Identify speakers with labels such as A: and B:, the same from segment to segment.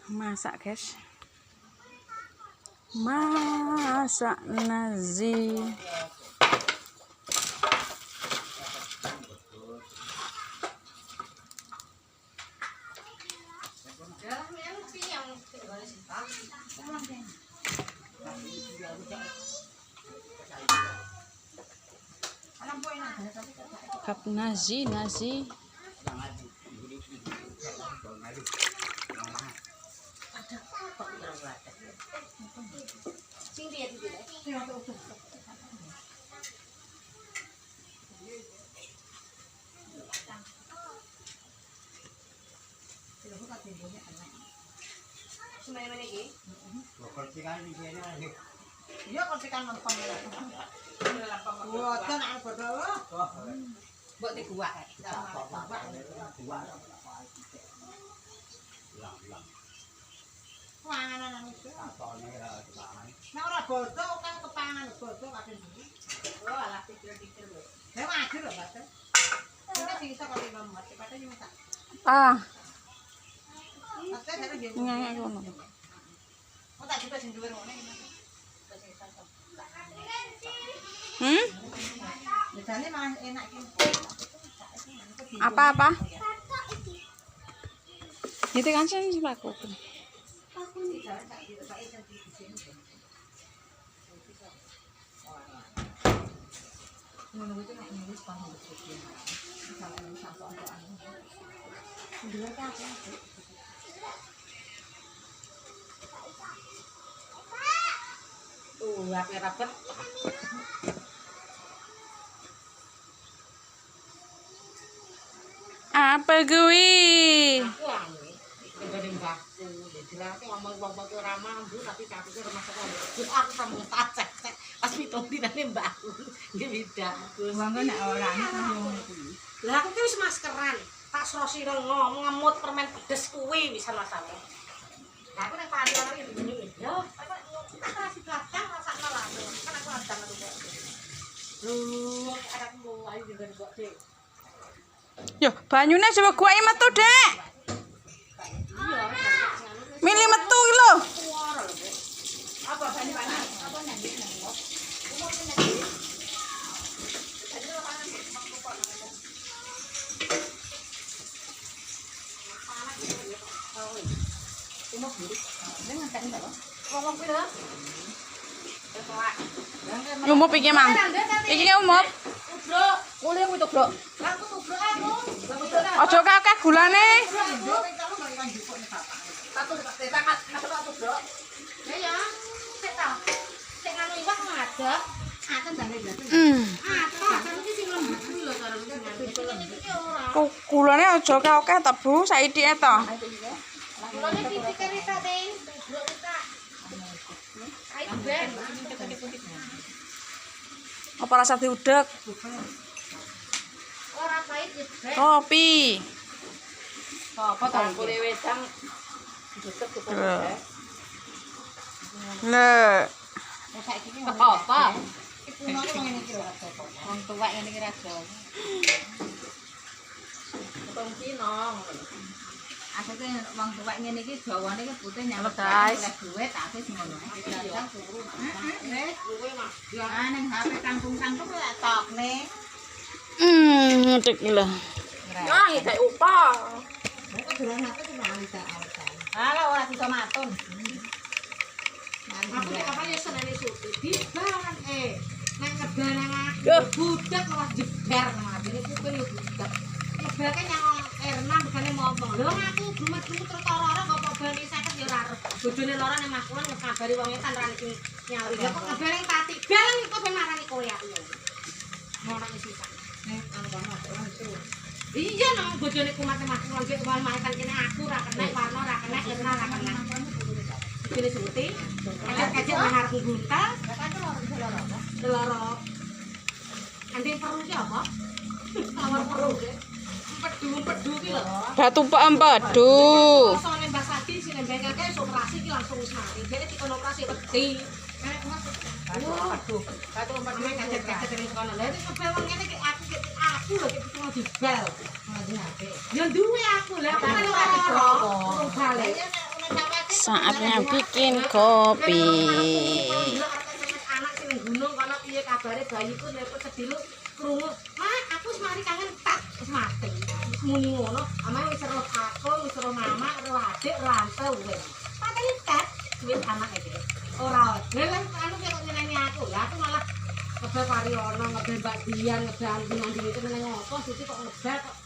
A: Masak guys, masak nasi. Kap nasi.
B: Iya korsikan lempeng. Buatan anak bodoh. Buat di gua. Panganan itu. Nah ora bodoh kan kepangan bodoh kadang iki. Oh alah pikir-pikir lho. Lah maju lho, Mas. Kita sing iso kok ngomong, cepatnya nyutak.
A: Ngene ngono.
B: Oh tak juga sing dhuwur ngene iki. Biasanya malah enak iki.
A: Apa? Itu kan sing laku.
B: Rapet.
A: Apa gue?
B: Ngomong wong ora mampu tapi capike rumah sekolah. Aku sampe tak pas pitung dinane mbakku. Nggih beda.
A: Wong nek ora ngono kuwi.
B: Lah aku ki wis maskeran. Tak srosira ngemut permen pedes kuwi bisa masane. Lah aku nek panitia iki bunyi yo, aku tak kasih gadang rasane langsung. Kan aku adang ngono. Loh, ada mau ayo juga kok sih.
A: Yo, banyune coba guake metu, Dek.
B: Iya,
A: Mili metu iki lho.
B: apa banyu panas? Apa nanti nang
A: Umup iki, Mang. Iki umup.
B: Tubruk. Mulih aku tubruk. Lah aku tubruk aku.
A: Aja kakek gulane.
B: Satu tetangan masuk tubruk. Ya ya. Sik ta. Sik nganu iwak ngadeg. Aten ndane jatuh. Aten iki sing lembut kuwi lho cara sing lembut.
A: Gulane aja kakek ta, Bu, saithike to.
B: Gulane titik ta, Ting. Tubruk ta. Ayo ben.
A: Apa rasa diudek?
B: Ora pahit ya, Ben.
A: Kopi.
B: Apa ta kule wedang ditusuk ke
A: Lho.
B: saiki ki apa? Iku ngono ngene iki ora apa. Wong tuwek ngene iki ra jawa. Wong Cina. Asate wong tuwek ngene iki jawane ki putih nyalep
A: Guys.
B: duit tapi ngono. Dadang turu. Wis luwe mah. Ya nang HP kangkung-kangkung lek tokne.
A: Ngedek lho.
B: Ya ngidek upah. Kok dolan HP ki lali ta awak. Halo ora bisa matun. Aku apa ya senene suti. Dibalan nang ngedan nang budak malah jeber nang adine kuping yo budak. Ngebake nyang Erna bukane ngomong. Lho aku grumet-grumet terus ora kok bani 50 ya ora arep. Bojone lara nang makulan ngabari wong etan ra iki nyauri. Ya kok ngabari pati. Balen kok ben marani kowe aku. Ngono iki sisa. Nek angkono ora iso. Iya nang bojone kumat makulan sik wong maetan kene aku ra kena warna ra kena Erna ra kena. Pilih suti, kacang mengarah guntal, telur, nanti perlu siapa? Telur perlu deh, empedu gitu.
A: Batu empedu.
B: Soalnya mbak Sati si nembeng kakek operasi ki langsung mati, jadi tikon operasi peti. Batu empedu kaget dari sekolah. Lalu sebelum ini aku loh kita mau dibel, mau di HP. Yang dua aku lah, apa yang orang balik?
A: Saatnya bikin kopi.
B: Anak sing ning gunung kono piye kabare bayiku nek sediluk krungu. Mak, aku wis mari kangen tak wis mati. Wis muni ngono, amae wis ero aku, wis ero mama, ero adik, ero ante wis. Pateni tet wis anak iki. Ora, lha anu kok nyeneni aku. Lah aku malah ngebel Pariono, ngebel Mbak Dian, ngebel Andi itu meneng ngopo, Suci kok ngebel kok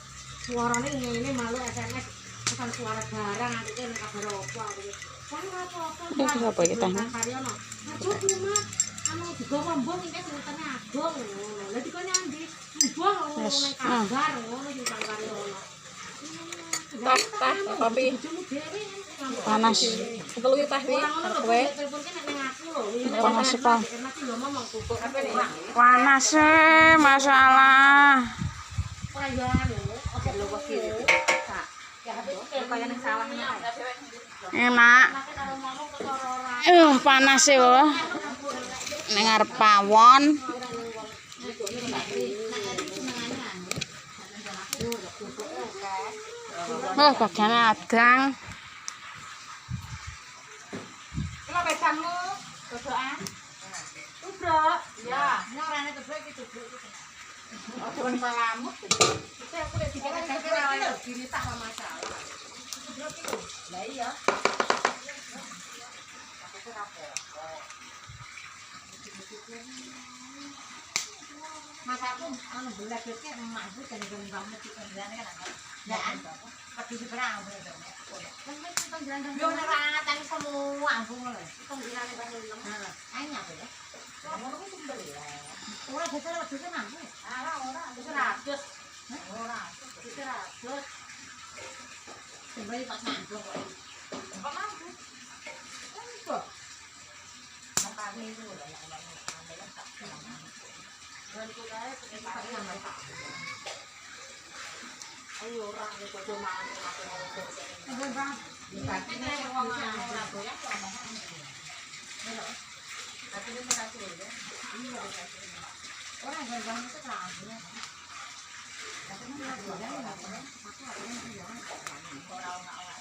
B: suarane ngene malu SMS pesan suara barang aku nek kabar opo aku. Kan apa-apa.
A: Ini apa iki teh?
B: Pariono. Aduh, Mak. Anu digawa mbong iki sentene agung ngono. Lah dikone andi mbong ngono ning kabar ngono sing Pariono.
C: Tah, kopi.
A: Panas.
C: Ketelu teh wi karo kowe.
A: Panas apa? Panas masalah. Enak. Panas e lho. Ning arep pawon. Bagian adang.
B: Kalau becanmu, dodokan. Tubruk. Ya, nek ora nek tubruk iki tubruk iki. Ojo pelamut. Iki aku lek dikira-kira ora diri tak masalah. Tubruk iki. Lah iya. Aku ora apa-apa. Mas aku anu belakeke emakku kan banget iki kendane kan. Ya, pati seberang bener. Yo nek rangatan semua aku ngono. Penggirane bang lem. Heeh. Ae nyapa ya? Ngono ku sumber ya. Ora betul betul nang. Ora, wis 100. Ora, wis 100. Sembari tak sambung kok. Kok mampu? Kok? Apa ini lho ya. Ayo orang itu cuma bang, ini wong ora goyang kok omongan. Tapi ini kasih ya. Iya, orang bang itu terang. Tapi ini goyang enggak boleh. Aku ada yang bilang orang awak.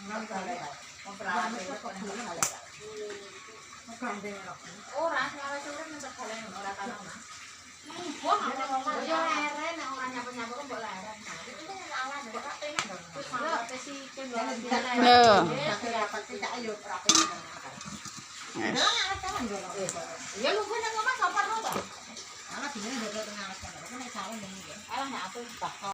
B: Nang kale. Komprane kok dulu ya. Ora, ora sore mentek kalen ora tahu. Wah, yo leren nek ora nyapa-nyapa kok mbok leren. Itu kan salah ndek Pak Teng. Terus sampe si kendala leren.
A: Lho.
B: Dapat tidak ayo ora pengen. Lah nek kan ngono. Ya lu kok nang omah sopar lho, Pak. Ala dine ndek tengah alas kan. Kok nek salah ngene ya. Alah nek aku